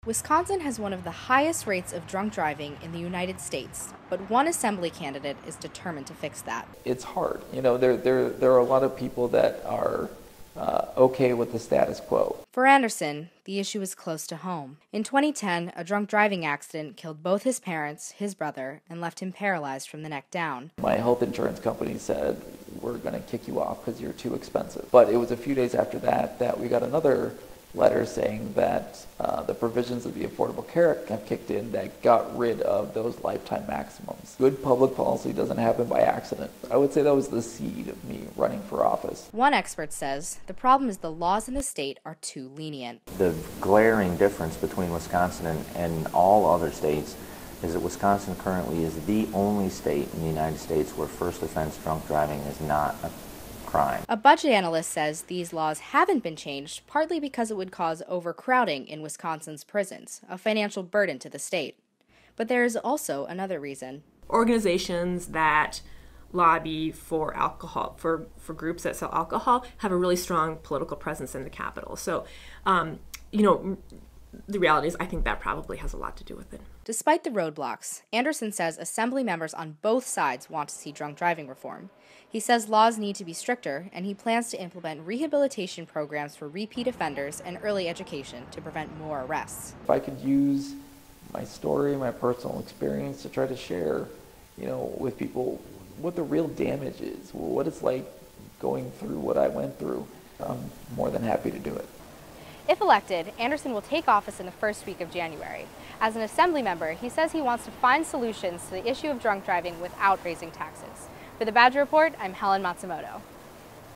Wisconsin has one of the highest rates of drunk driving in the United States, but one assembly candidate is determined to fix that. It's hard. There are a lot of people that are okay with the status quo. For Anderson, the issue is close to home. In 2010, a drunk driving accident killed both his parents, his brother, and left him paralyzed from the neck down. My health insurance company said, we're going to kick you off because you're too expensive. But it was a few days after that we got another letter saying that the provisions of the Affordable Care Act have kicked in that got rid of those lifetime maximums. Good public policy doesn't happen by accident. I would say that was the seed of me running for office. One expert says the problem is the laws in the state are too lenient. The glaring difference between Wisconsin and all other states is that Wisconsin currently is the only state in the United States where first offense drunk driving is not a crime. A budget analyst says these laws haven't been changed partly because it would cause overcrowding in Wisconsin's prisons, a financial burden to the state. But there is also another reason. Organizations that lobby for alcohol, for groups that sell alcohol, have a really strong political presence in the Capitol. So, the reality is I think that probably has a lot to do with it. Despite the roadblocks, Anderson says assembly members on both sides want to see drunk driving reform. He says laws need to be stricter, and he plans to implement rehabilitation programs for repeat offenders and early education to prevent more arrests. If I could use my story, my personal experience to try to share, with people what the real damage is, what it's like going through what I went through, I'm more than happy to do it. If elected, Anderson will take office in the first week of January. As an assembly member, he says he wants to find solutions to the issue of drunk driving without raising taxes. For the Badger Report, I'm Helen Matsumoto.